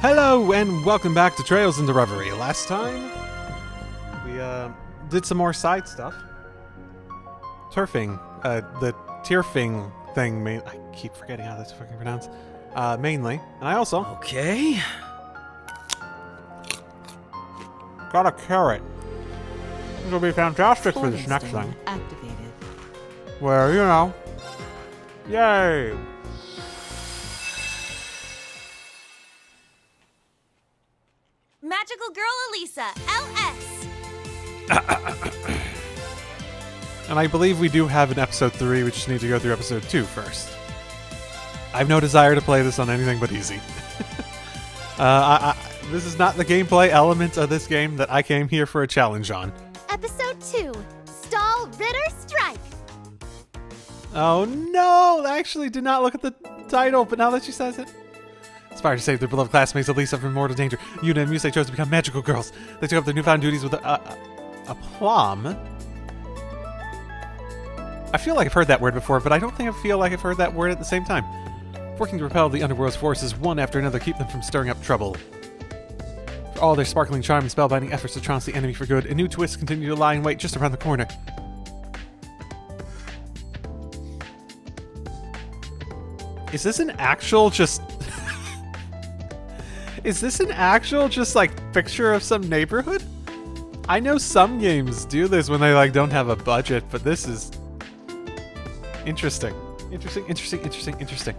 Hello and welcome back to Trails into Reverie. Last time, we did some more side stuff. Turfing, the tierfing thing, I keep forgetting how that's fucking pronounced, mainly. And I also... Okay. got a carrot. This will be fantastic for this next thing. Activated. Where, you know, yay! Magical Girl Elisa, LS. And I believe we do have an episode 3, we just need to go through episode 2 first. I have no desire to play this on anything but easy. This is not the gameplay element of this game that I came here for a challenge on. Episode 2, Stall Ritter Strike. Oh no! I actually did not look at the title, but now that she says it. Inspired to save their beloved classmates Elisa from mortal danger, Yuna and Muse chose to become magical girls. They took up their newfound duties with aplomb. I feel like I've heard that word before, but I don't think I feel like I've heard that word at the same time. Working to repel the underworld's forces one after another, keep them from stirring up trouble. For all their sparkling charm and spellbinding efforts to trounce the enemy for good, a new twist continue to lie in wait just around the corner. Is this an actual just... Is this an actual just like picture of some neighborhood? I know some games do this when they like don't have a budget, but this is interesting. Interesting.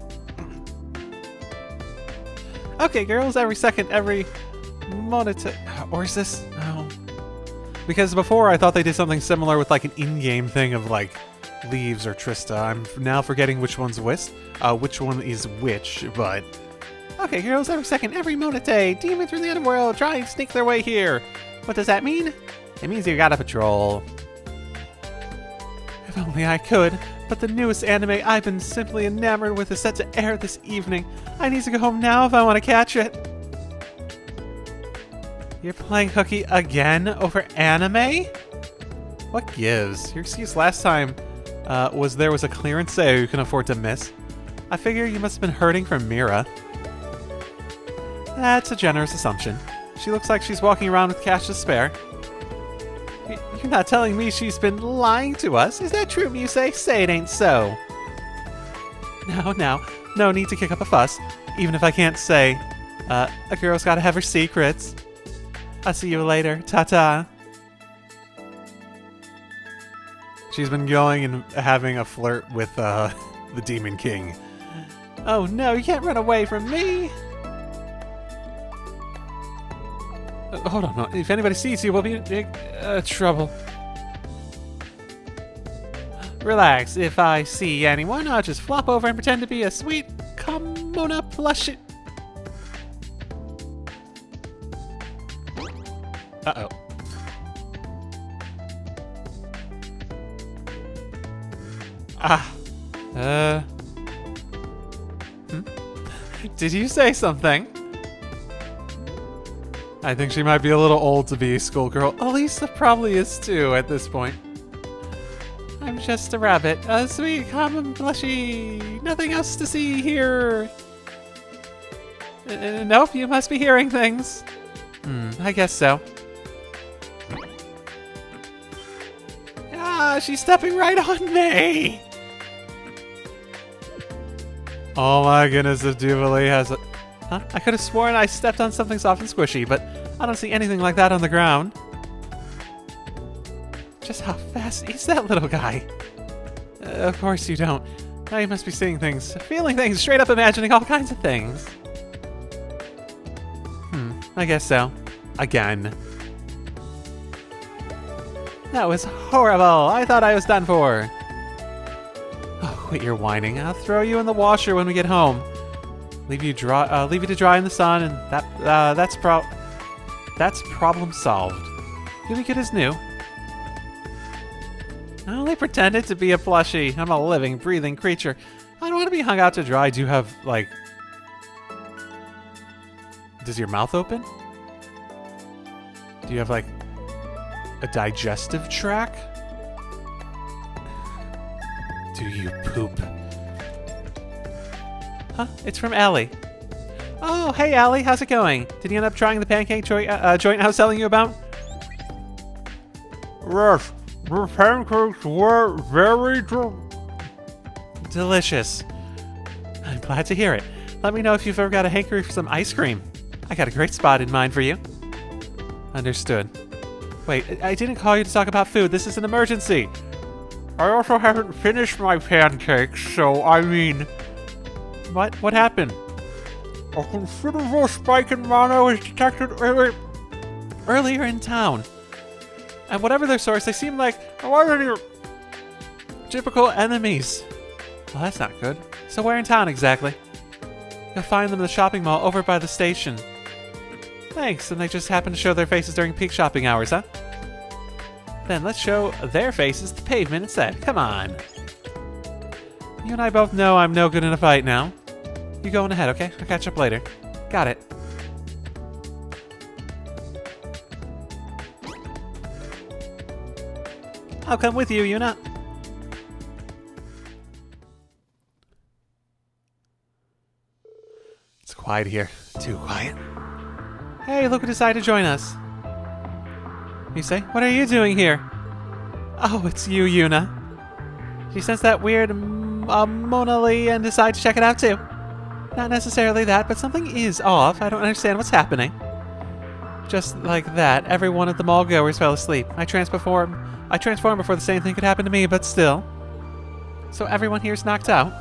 Okay, girls, every second, every moment. Or is this? No. Because before I thought they did something similar with like an in-game thing of like Leaves or Trista. I'm now forgetting which one's which one is which, but... Okay, girls, every second, every moment, demons from the underworld try and sneak their way here. What does that mean? It means you gotta patrol. If only I could, but the newest anime I've been simply enamored with is set to air this evening. I need to go home now if I want to catch it. You're playing hooky again over anime? What gives? Your excuse last time was there was a clearance sale you can afford to miss. I figure you must have been hurting from Mira. That's a generous assumption. She looks like she's walking around with cash to spare. You're not telling me she's been lying to us? Is that true, Muse? Say it ain't so. No need to kick up a fuss. Even if I can't say, a girl's gotta have her secrets. I'll see you later. Ta-ta. She's been going and having a flirt with, the Demon King. Oh no, you can't run away from me! Hold on, no. If anybody sees you, we'll be in big trouble. Relax, if I see anyone, I'll just flop over and pretend to be a sweet Komona plushie. Uh-oh. Did you say something? I think she might be a little old to be a schoolgirl. Elisa probably is too at this point. I'm just a rabbit. A sweet, common, blushy. Nothing else to see here. Nope, you must be hearing things. I guess so. Ah, she's stepping right on me. Oh my goodness, if Jubilee has a... Huh? I could have sworn I stepped on something soft and squishy, but I don't see anything like that on the ground. Just how fast is that little guy? Of course you don't. Now you must be seeing things, feeling things, straight up imagining all kinds of things. I guess so. Again. That was horrible. I thought I was done for. Oh, quit your whining. I'll throw you in the washer when we get home. Leave you to dry in the sun, and that's problem solved. You'll be good as new. I only pretended to be a plushie. I'm a living, breathing creature. I don't want to be hung out to dry. Do you have, like... Does your mouth open? Do you have, like, a digestive tract? Do you poop? Huh? It's from Ellie. Oh, hey, Allie, how's it going? Did you end up trying the pancake joint I was telling you about? Yes, the pancakes were very delicious. I'm glad to hear it. Let me know if you've ever got a hankering for some ice cream. I got a great spot in mind for you. Understood. Wait, I didn't call you to talk about food. This is an emergency. I also haven't finished my pancakes, so I mean... What? What happened? A considerable spike in mana was detected Earlier in town. And whatever their source, they seem like typical enemies. Well, that's not good. So where in town exactly? You'll find them in the shopping mall over by the station. Thanks, and they just happen to show their faces during peak shopping hours, huh? Then let's show their faces the pavement instead. Come on. You and I both know I'm no good in a fight now. You going ahead, okay? I'll catch up later. Got it. I'll come with you, Yuna. It's quiet here. Too quiet. Hey, look who decided to join us. You say? What are you doing here? Oh, it's you, Yuna. She sensed that weird Mona Lee and decided to check it out too. Not necessarily that, but something is off. I don't understand what's happening. Just like that, every one of the mall goers fell asleep. I transformed before the same thing could happen to me, but still. So everyone here's knocked out?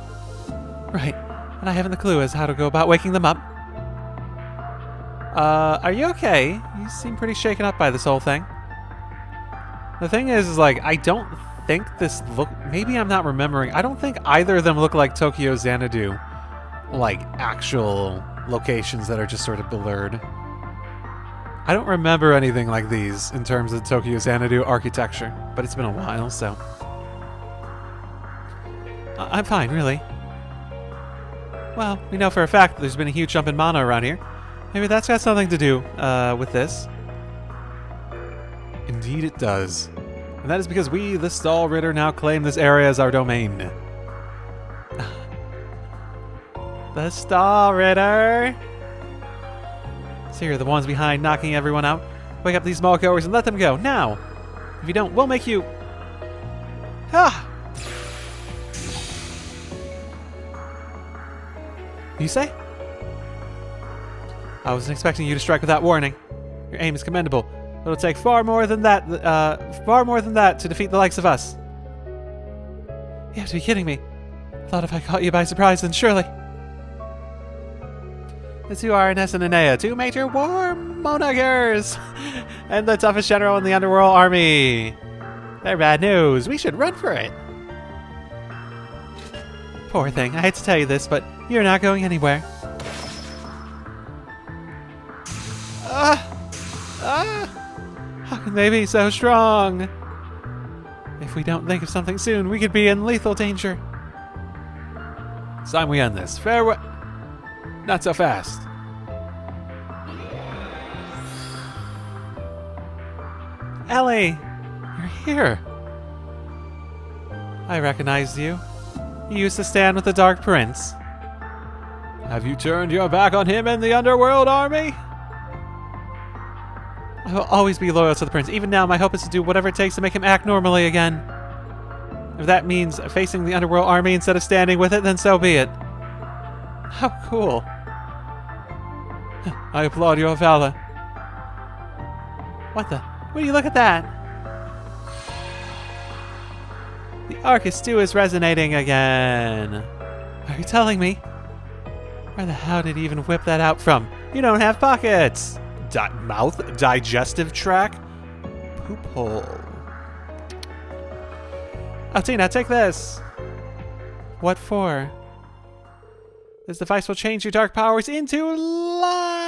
Right. And I haven't a clue as how to go about waking them up. Are you okay? You seem pretty shaken up by this whole thing. The thing is like, I don't think this maybe I'm not remembering. I don't think either of them look like Tokyo Xanadu. Like, actual locations that are just sort of blurred. I don't remember anything like these in terms of Tokyo Xanadu architecture, but it's been a while, so... I'm fine, really. Well, we know for a fact that there's been a huge jump in mana around here. Maybe that's got something to do with this. Indeed it does. And that is because we, the Stall Ritter, now claim this area as our domain. The Stall Ritter! So you're the ones behind knocking everyone out. Wake up these mall goers and let them go, now! If you don't, we'll make you... Ah! You say? I wasn't expecting you to strike without warning. Your aim is commendable. It'll take far more than that to defeat the likes of us. You have to be kidding me. I thought if I caught you by surprise, then surely... The two RNS and Anea, two major war monarchs, and the toughest general in the underworld army. They're bad news. We should run for it. Poor thing. I hate to tell you this, but you're not going anywhere. How can they be so strong? If we don't think of something soon, we could be in lethal danger. It's time we end this. Farewell. Not so fast. Ellie! You're here. I recognized you. You used to stand with the Dark Prince. Have you turned your back on him and the Underworld Army? I will always be loyal to the Prince. Even now, my hope is to do whatever it takes to make him act normally again. If that means facing the Underworld Army instead of standing with it, then so be it. How cool. I applaud your valor. What the? Will you look at that? The Arcus stew is resonating again. Are you telling me? Where the hell did he even whip that out from? You don't have pockets! Mouth? Digestive tract? Poop hole. Altina, take this! What for? This device will change your dark powers into light!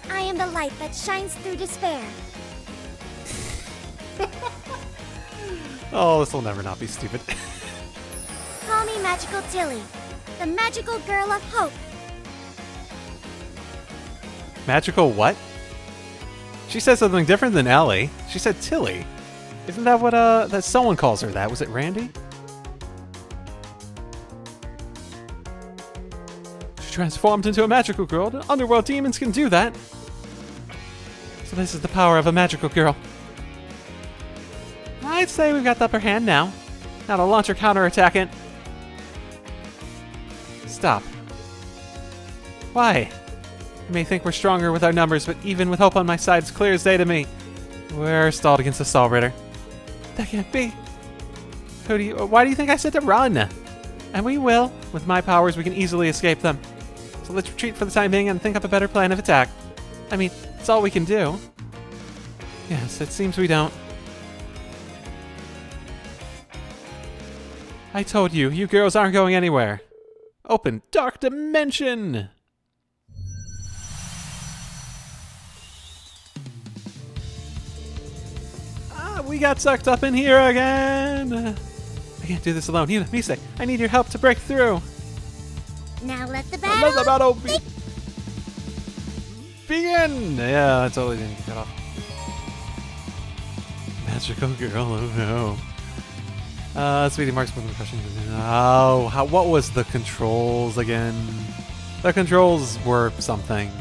I am the light that shines through despair. Oh, this will never not be stupid. Call me Magical Tilly, the magical girl of hope. Magical what? She said something different than Ellie. She said Tilly. Isn't that what that someone calls her that? Was it Randy? transformed into a magical girl. The underworld demons can do that. So this is the power of a magical girl. I'd say we've got the upper hand now. Now to launch or counterattack it. Stop. Why? You may think we're stronger with our numbers, but even with hope on my side, it's clear as day to me. We're stalled against the Sol Ritter. That can't be. Why do you think I said to run? And we will. With my powers, we can easily escape them. So let's retreat for the time being and think up a better plan of attack. I mean, it's all we can do. Yes, it seems we don't. I told you, you girls aren't going anywhere. Open dark dimension! We got sucked up in here again! I can't do this alone. You, Mise, I need your help to break through. Now let the Let the battle. battle begin! Yeah, I totally didn't get cut off. Magical girl, oh no. Speedy marks with the question. Oh, what was the controls again? The controls were something.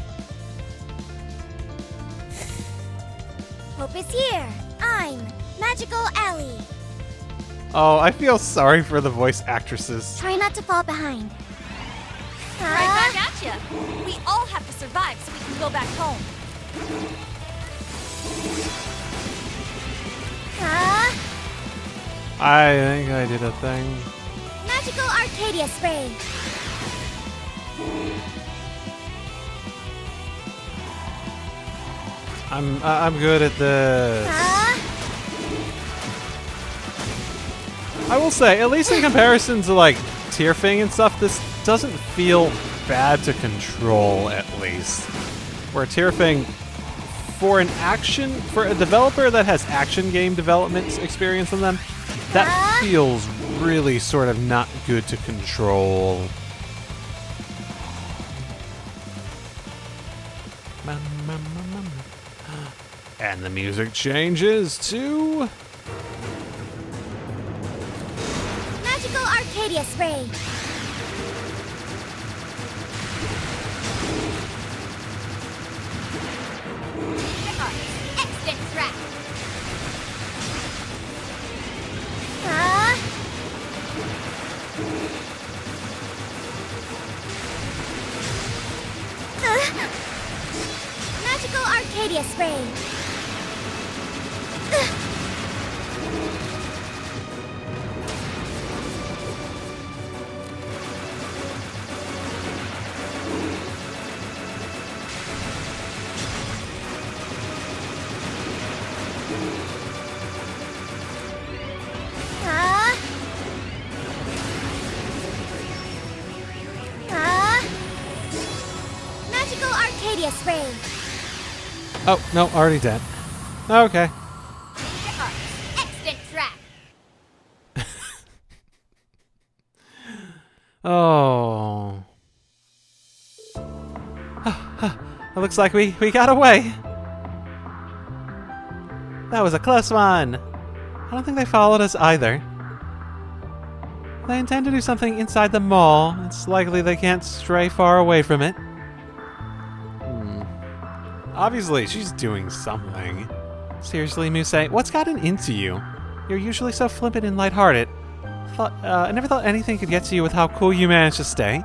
Hope is here. I'm Magical Ellie. Oh, I feel sorry for the voice actresses. Try not to fall behind. Right back at ya. We all have to survive so we can go back home. I think I did a thing. Magical Arcadia Spray. I'm good at this. I will say, at least in comparison to like Tearfing and stuff, this doesn't feel bad to control. At least, where Tearfing, for a developer that has action game development experience in them, that feels really sort of not good to control. And the music changes to Magical Arcadia Spray. Exit track. Magical Arcadia Spray. Magical Arcadia Spray. oh no, already dead. Okay. Exit track. Oh. It looks like we got away. That was a close one. I don't think they followed us either. They intend to do something inside the mall. It's likely they can't stray far away from it. Obviously, she's doing something. Seriously, Muse, what's gotten into you? You're usually so flippant and lighthearted. I never thought anything could get to you with how cool you managed to stay.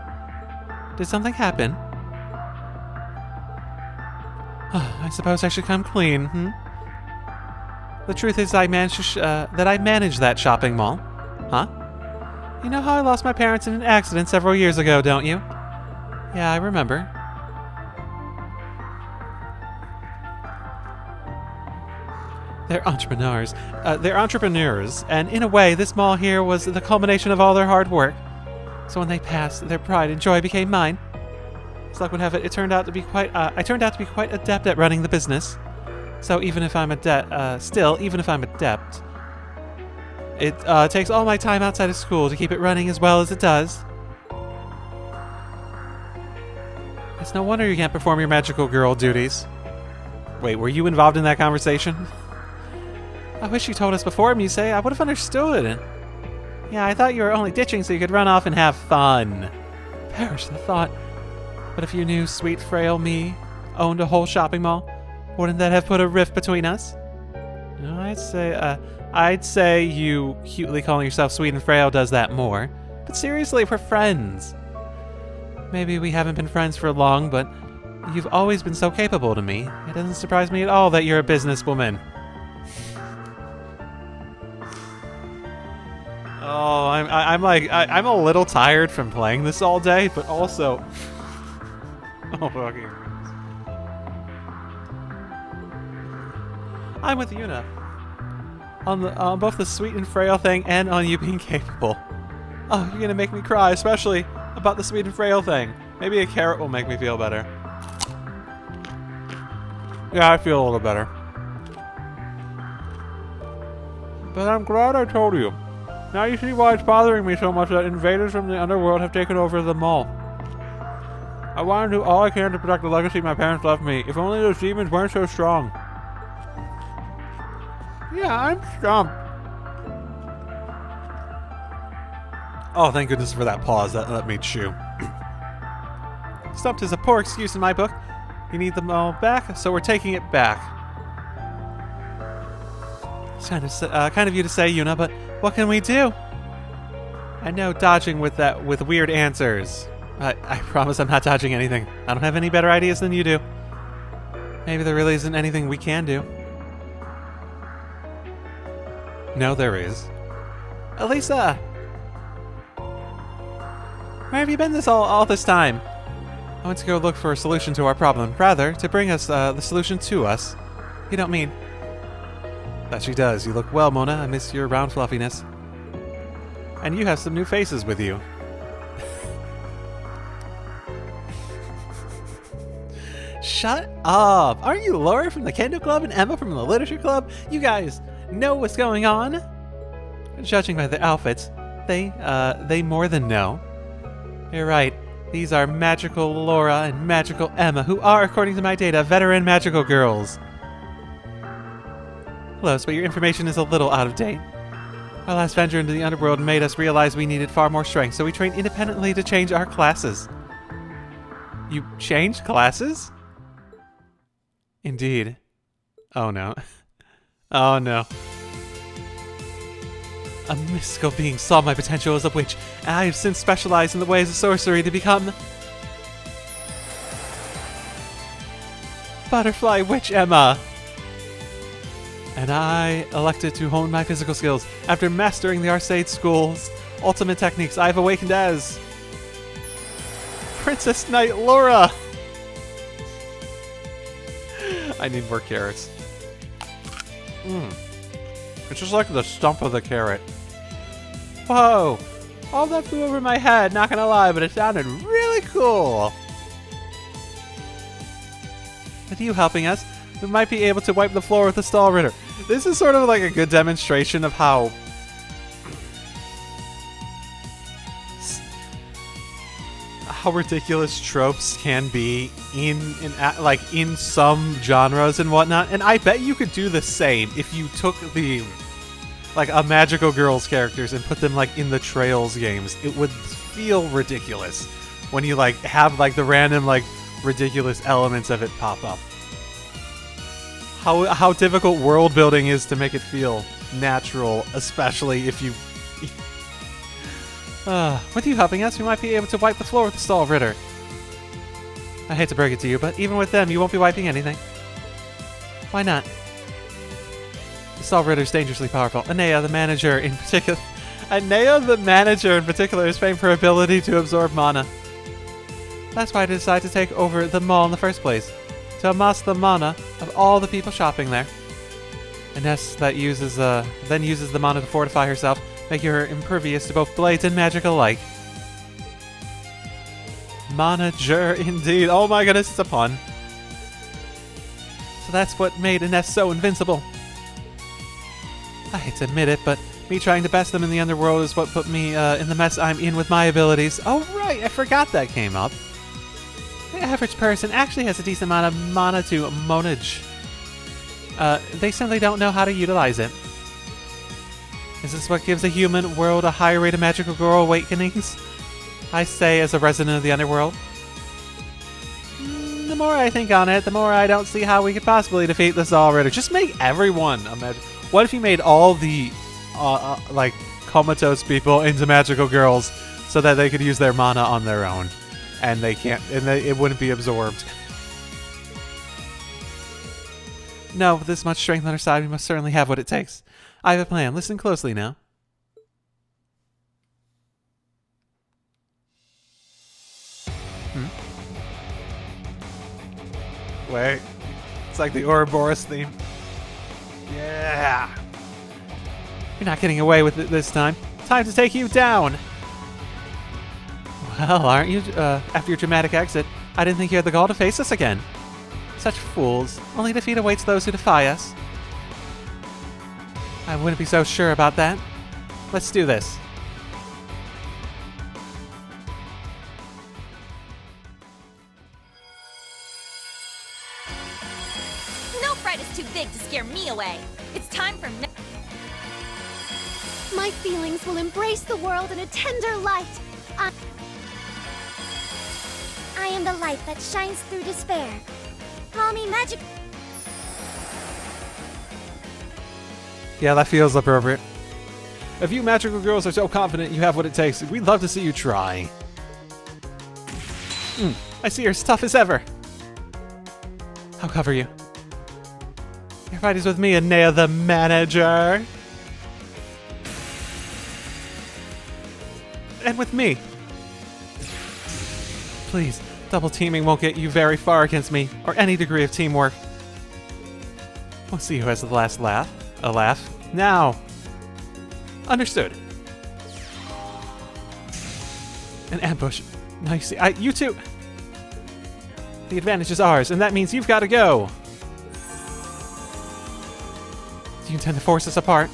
Did something happen? I suppose I should come clean, The truth is, I managed that I managed that shopping mall. Huh? You know how I lost my parents in an accident several years ago, don't you? Yeah, I remember. They're entrepreneurs. And in a way, this mall here was the culmination of all their hard work. So when they passed, their pride and joy became mine. As luck would have it, I turned out to be quite adept at running the business. So even if I'm adept, it takes all my time outside of school to keep it running as well as it does. It's no wonder you can't perform your magical girl duties. Wait, were you involved in that conversation? I wish you told us before, Muse. I would have understood. Yeah, I thought you were only ditching so you could run off and have fun. Perish the thought. But if you knew sweet frail me owned a whole shopping mall, wouldn't that have put a rift between us? No, I'd say you cutely calling yourself sweet and frail does that more. But seriously, we're friends. Maybe we haven't been friends for long, but you've always been so capable to me. It doesn't surprise me at all that you're a businesswoman. Oh, I'm a little tired from playing this all day, but also, oh fucking. I'm with Yuna on both the sweet and frail thing and on you being capable. Oh, you're gonna make me cry, especially about the sweet and frail thing. Maybe a carrot will make me feel better. Yeah, I feel a little better. But I'm glad I told you. Now you see why it's bothering me so much that invaders from the underworld have taken over the mall. I want to do all I can to protect the legacy my parents left me. If only those demons weren't so strong. Yeah, I'm stumped. Oh, thank goodness for that pause. That let me chew. Stumped is a poor excuse in my book. You need them all back, so we're taking it back. It's kind of you to say, Yuna, but what can we do? I know dodging with weird answers. I promise I'm not dodging anything. I don't have any better ideas than you do. Maybe there really isn't anything we can do. No, there is. Elisa! Where have you been all this time? I went to go look for a solution to our problem. Rather, to bring us the solution to us. You don't mean... That she does. You look well, Mona. I miss your round fluffiness. And you have some new faces with you. Shut up! Aren't you Laura from the Kendo Club and Emma from the Literature Club? You guys know what's going on? Judging by the outfits, they more than know. You're right. These are magical Laura and magical Emma, who are, according to my data, veteran magical girls. Close, but your information is a little out of date. Our last venture into the underworld made us realize we needed far more strength, so we trained independently to change our classes. You changed classes? Indeed. Oh no. Oh no. A mystical being saw my potential as a witch, and I have since specialized in the ways of sorcery to become... Butterfly Witch Emma! And I elected to hone my physical skills. After mastering the Arcade School's ultimate techniques, I have awakened as... Princess Knight Laura! I need more carrots. It's just like the stump of the carrot. Whoa! All that flew over my head, not gonna lie, but it sounded really cool! With you helping us, we might be able to wipe the floor with the stall ritter. This is sort of like a good demonstration of how... how ridiculous tropes can be in some genres and whatnot. And I bet you could do the same if you took the... a magical girls characters and put them in the Trails games. It would feel ridiculous when you have the random ridiculous elements of it pop up. How difficult world building is to make it feel natural, especially if you... with you helping us, we might be able to wipe the floor with the stall ritter. I hate to break it to you, but even with them, you won't be wiping anything. Why not? The stall ritter's dangerously powerful. Anea, the manager in particular... Anea, the manager in particular, is famed for her ability to absorb mana. That's why I decided to take over the mall in the first place. To amass the mana of all the people shopping there. Ines then uses the mana to fortify herself, making her impervious to both blades and magic alike. Manager, indeed. Oh my goodness, it's a pun. So that's what made Ines so invincible. I hate to admit it, but me trying to best them in the underworld is what put me in the mess I'm in with my abilities. Oh right, I forgot that came up. The average person actually has a decent amount of mana to manage. They simply don't know how to utilize it. Is this what gives the human world a higher rate of magical girl awakenings? I say as a resident of the underworld. more I think on it, the more I don't see how we could possibly defeat this already. Just make everyone a magic. What if you made all the, like, comatose people into magical girls so that they could use their mana on their own, and they can't, and it wouldn't be absorbed. No, with this much strength on our side, we must certainly have what it takes. I have a plan. Listen closely now. Wait. It's like the Ouroboros theme. Yeah! You're not getting away with it this time. Time to take you down! Well, aren't you? After your dramatic exit, I didn't think you had the gall to face us again. Such fools. Only defeat awaits those who defy us. I wouldn't be so sure about that. Let's do this. No fright is too big to scare me away. It's time for My feelings will embrace the world in a tender light. I am the light that shines through despair. Call me magic. Yeah, that feels appropriate. If you magical girls are so confident you have what it takes, we'd love to see you try. I see you're as tough as ever. I'll cover you. Your fight is with me, Anea the manager. And with me. Please, double teaming won't get you very far against me, or any degree of teamwork. We'll see who has the last laugh. A laugh. Now. Understood. An ambush. Now you see, you two. The advantage is ours, and that means you've got to go. Do you intend to force us apart?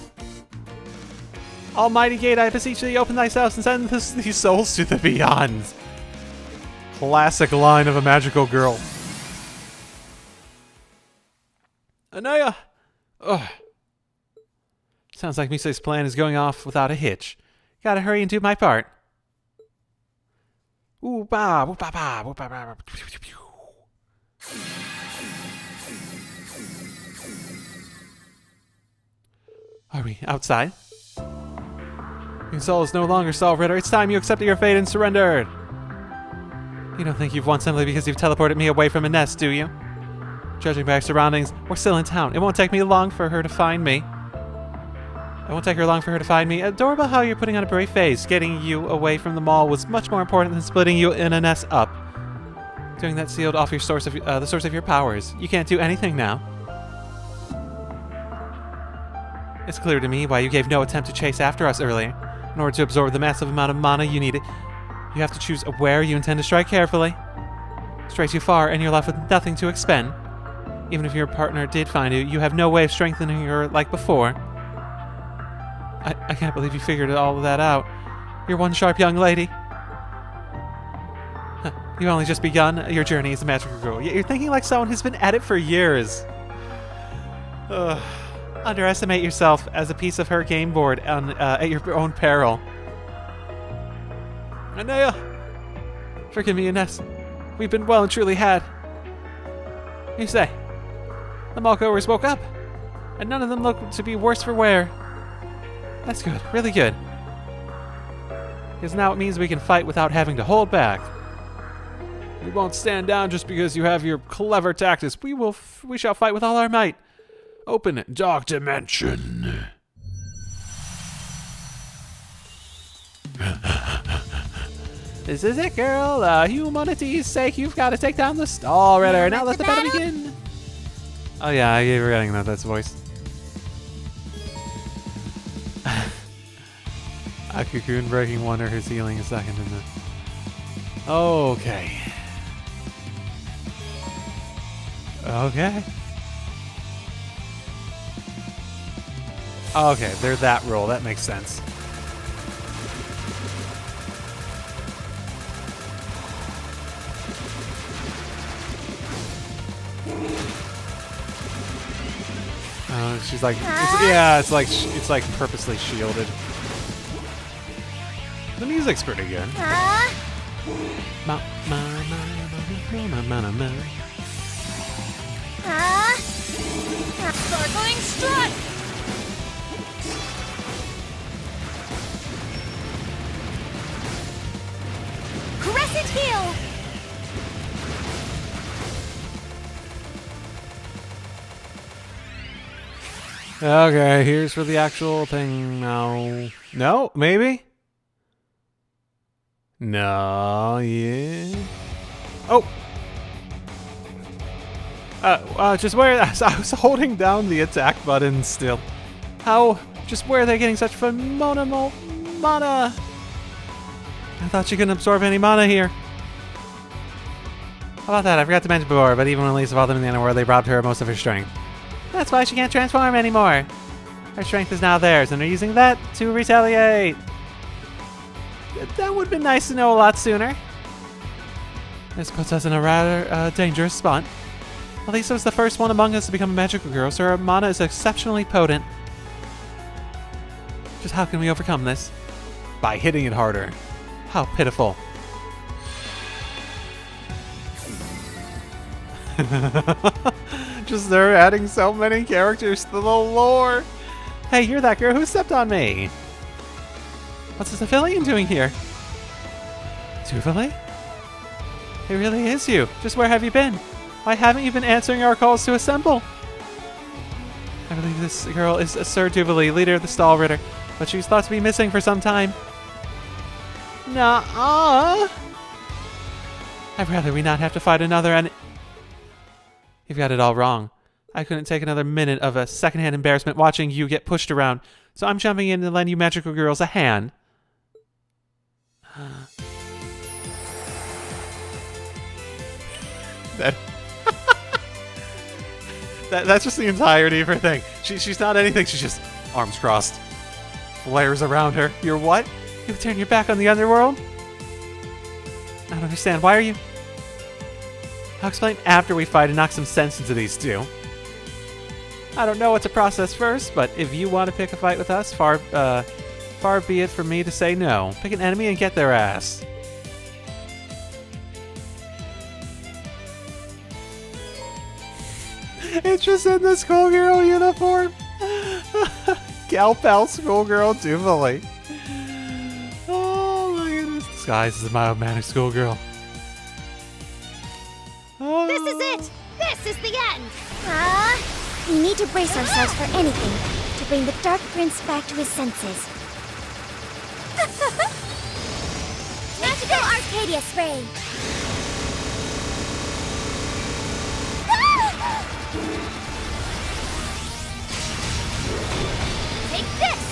Almighty Gate, I beseech thee, open thyself and send these souls to the beyond. Classic line of a magical girl. Anea! Ugh. Sounds like Misa's plan is going off without a hitch. Gotta hurry and do my part. Ooh, ba, woo, ba, ba, woo, ba, ba, ba. Are we outside? Your soul is no longer Saul Ritter. It's time you accepted your fate and surrendered. You don't think you've won simply because you've teleported me away from a nest, do you? Judging by our surroundings, we're still in town. It won't take me long for her to find me. It won't take her long for her to find me. Adorable how you're putting on a brave face. Getting you away from the mall was much more important than splitting you in a nest up. Doing that sealed off your source of the source of your powers. You can't do anything now. It's clear to me why you gave no attempt to chase after us earlier. In order to absorb the massive amount of mana you needed, you have to choose where you intend to strike carefully. Stray too far, and you're left with nothing to expend. Even if your partner did find you, you have no way of strengthening her like before. I can't believe you figured all of that out. You're one sharp young lady. You've only just begun your journey as a magical girl, yet you're thinking like someone who's been at it for years. Underestimate yourself as a piece of her game board at your own peril. Anea! Forgive me, Ines. We've been well and truly had. You say, the mall-goers woke up, and none of them look to be worse for wear. That's good, really good. Because now it means we can fight without having to hold back. We won't stand down just because you have your clever tactics. We shall fight with all our might. Open it, dark dimension. This is it, girl. Humanity's sake, you've got to take down the Stall Ritter. Now let the battle begin. Oh yeah, I gave forgetting that that's voice. A cocoon breaking one or his healing a second in the. Okay. Okay. Okay, they're that role. That makes sense. She's like, it's like purposely shielded. The music's pretty good. run! Crescent heel! Okay, here's for the actual thing now. No, maybe? No, yeah. Oh! Just where I was holding down the attack button still. How? Just where are they getting such phenomenal mana? I thought you couldn't absorb any mana here. How about that? I forgot to mention before, but even when Lisa fought them in the underworld, they robbed her of most of her strength. That's why she can't transform anymore. Her strength is now theirs, and they're using that to retaliate. That would have been nice to know a lot sooner. This puts us in a rather dangerous spot. Lisa was the first one among us to become a magical girl, so her mana is exceptionally potent. Just how can we overcome this? By hitting it harder. How pitiful. Just they're adding so many characters to the lore. Hey, you're that girl who stepped on me. What's this Aphelion doing here? Tuvali? It really is you. Just where have you been? Why haven't you been answering our calls to assemble? I believe this girl is Sir Tuvali, leader of the Stall Ritter, but she's thought to be missing for some time. Nuh-uh. I'd rather we not have to fight another and... You've got it all wrong. I couldn't take another minute of a secondhand embarrassment watching you get pushed around, so I'm jumping in to lend you magical girls a hand. That's just the entirety of her thing. She's not anything, she's just arms crossed. Flares around her. You're what? You turn your back on the underworld? I don't understand. Why are you... I'll explain after we fight and knock some sense into these two. I don't know what to process first, but if you want to pick a fight with us, far be it from me to say no. Pick an enemy and get their ass. It's just in the schoolgirl uniform. Gal Pal schoolgirl Tuvali. Oh my goodness. Disguised as a mild-mannered schoolgirl. This is it! This is the end! We need to brace ourselves for anything to bring the Dark Prince back to his senses. Magical Arcadia Spray! Take this!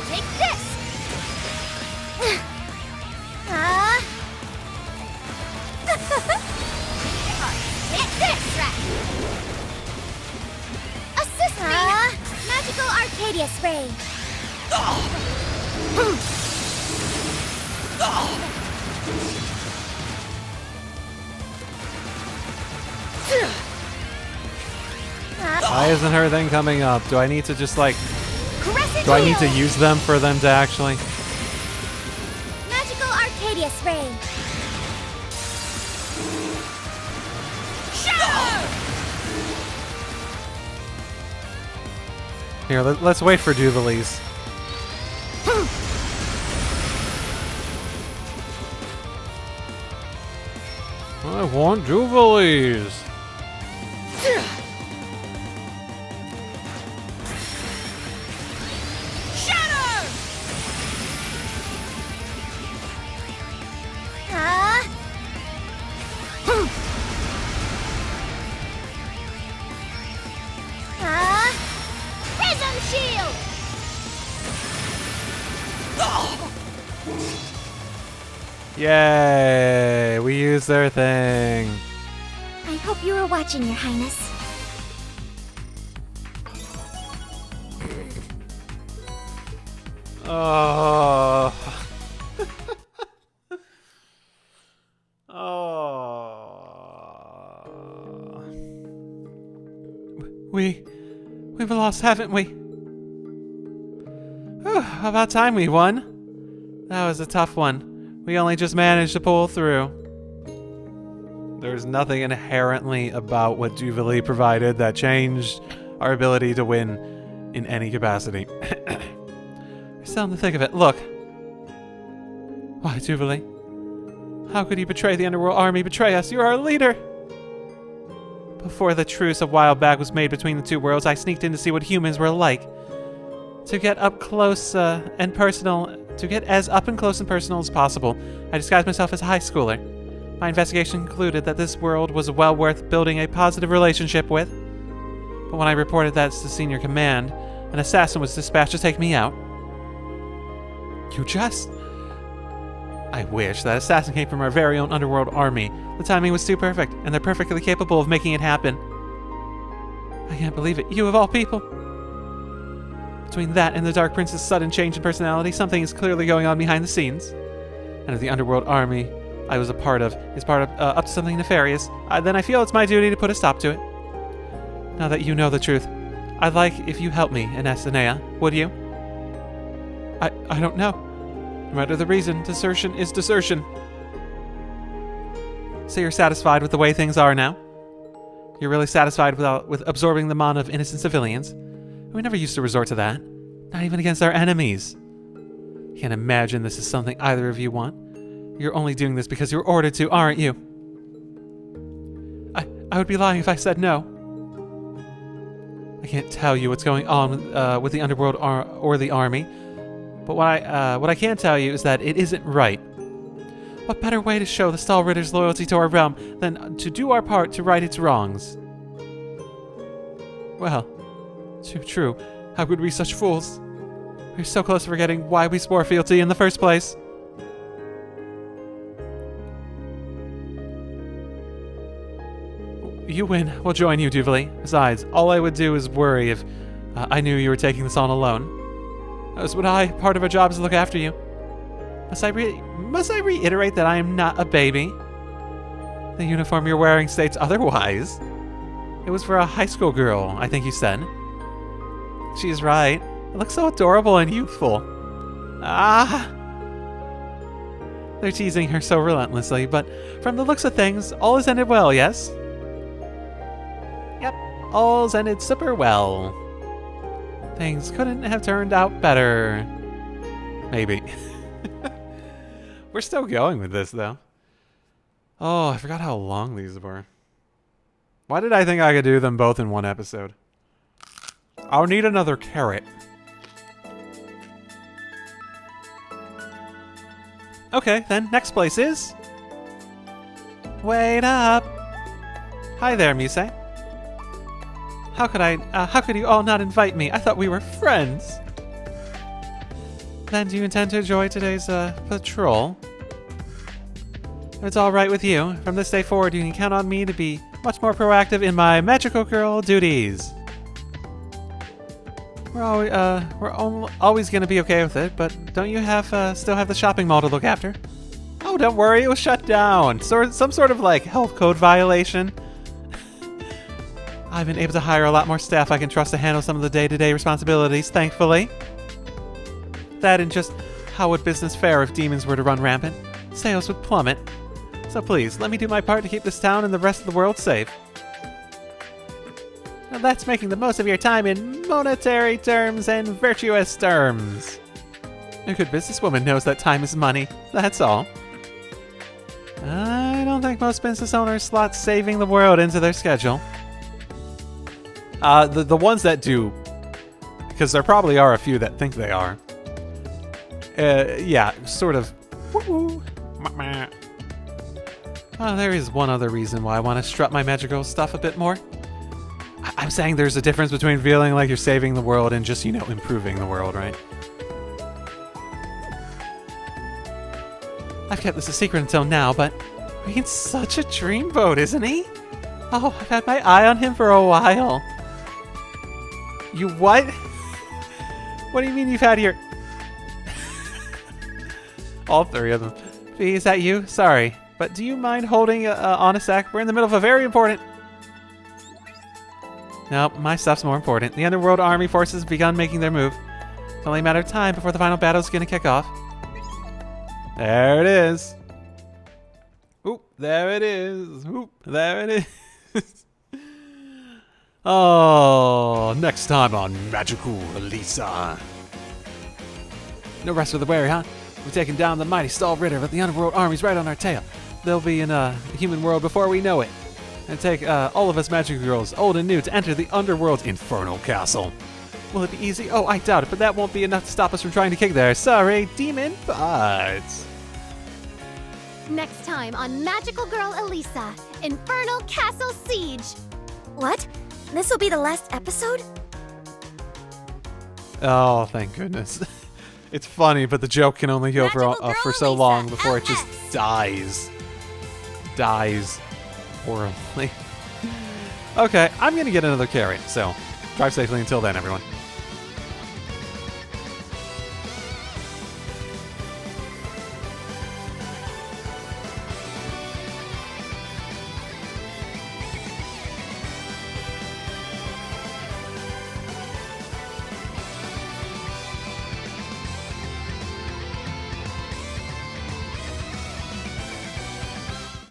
Take this! Take this! Assist me! Magical Arcadia Spray! Why isn't her thing coming up? Do I need to just like... Crescent Do I need to Wheel! use them for them to actually... Magical Arcadia Spray! Here, let's wait for Duvali's. I want Duvali's. Prism Shield! Yay! We used their thing. I hope you were watching, Your Highness. Oh. Oh. We've lost, haven't we? Whew, about time we won. That was a tough one. We only just managed to pull through. There's nothing inherently about what Jubilee provided that changed our ability to win in any capacity. We're still in the thick of it. Look. Why, Jubilee? How could you betray the Underworld Army? Betray us? You're our leader! Before the truce a while back was made between the two worlds, I sneaked in to see what humans were like. To get as up and close and personal as possible, I disguised myself as a high schooler. My investigation concluded that this world was well worth building a positive relationship with. But when I reported that to senior command, an assassin was dispatched to take me out. I wish that assassin came from our very own Underworld Army. The timing was too perfect, and they're perfectly capable of making it happen. I can't believe it. You of all people. Between that and the Dark Prince's sudden change in personality, something is clearly going on behind the scenes. And if the Underworld Army I was a part of is up to something nefarious, then I feel it's my duty to put a stop to it. Now that you know the truth, I'd like if you help me in Essenea, would you? I don't know. No matter the reason, desertion is desertion. So you're satisfied with the way things are now? You're really satisfied with absorbing the mana of innocent civilians? We never used to resort to that. Not even against our enemies. Can't imagine this is something either of you want. You're only doing this because you're ordered to, aren't you? I would be lying if I said no. I can't tell you what's going on with the Underworld or the Army, but what I can tell you is that it isn't right. What better way to show the Stahlritter's loyalty to our realm than to do our part to right its wrongs? Well, too true. How could we be such fools? We're so close to forgetting why we swore fealty in the first place. You win. We'll join you, Jubilee. Besides, all I would do is worry if I knew you were taking this on alone. As would I. Part of our job is to look after you. Must I reiterate that I am not a baby? The uniform you're wearing states otherwise. It was for a high school girl, I think you said. She's right. It looks so adorable and youthful. Ah! They're teasing her so relentlessly, but from the looks of things, all has ended well, yes? Yep, all's ended super well. Things couldn't have turned out better. Maybe. We're still going with this, though. Oh, I forgot how long these were. Why did I think I could do them both in one episode? I'll need another carrot. Okay, then, next place is... Wait up! Hi there, Mise. How could you all not invite me? I thought we were friends! Then do you intend to enjoy today's, patrol? If it's alright with you, from this day forward you can count on me to be much more proactive in my magical girl duties. We're always gonna be okay with it, but don't you still have the shopping mall to look after? Oh, don't worry, it was shut down. Some sort of, like, health code violation. I've been able to hire a lot more staff I can trust to handle some of the day-to-day responsibilities, thankfully. That and just how would business fare if demons were to run rampant? Sales would plummet. So please, let me do my part to keep this town and the rest of the world safe. Now that's making the most of your time in monetary terms and virtuous terms. A good businesswoman knows that time is money, that's all. I don't think most business owners slot saving the world into their schedule. The ones that do, because there probably are a few that think they are. Yeah, sort of. Well, there is one other reason why I want to strut my magical stuff a bit more. I'm saying there's a difference between feeling like you're saving the world and just, improving the world, right? I've kept this a secret until now, but Rein's such a dreamboat, isn't he? Oh, I've had my eye on him for a while. You what? What do you mean you've had your... All three of them. V, is that you? Sorry, but do you mind holding on a sec? We're in the middle of a very important... Nope, my stuff's more important. The Underworld Army forces have begun making their move. It's only a matter of time before the final battle's gonna kick off. There it is. Oop, there it is. Oop, there it is. Oh, next time on Magical Elisa. No rest for the weary, huh? We're taking down the mighty Stall Ritter with the Underworld armies right on our tail. They'll be in a human world before we know it. And take all of us magical girls, old and new, to enter the Underworld's Infernal Castle. Will it be easy? Oh, I doubt it, but that won't be enough to stop us from trying to kick there. Sorry, demon, but... Next time on Magical Girl Elisa, Infernal Castle Siege. What? This will be the last episode? Oh, thank goodness. It's funny, but the joke can only go for so long before it just dies. Dies horribly. Okay, I'm gonna get another carry, so drive safely until then, everyone.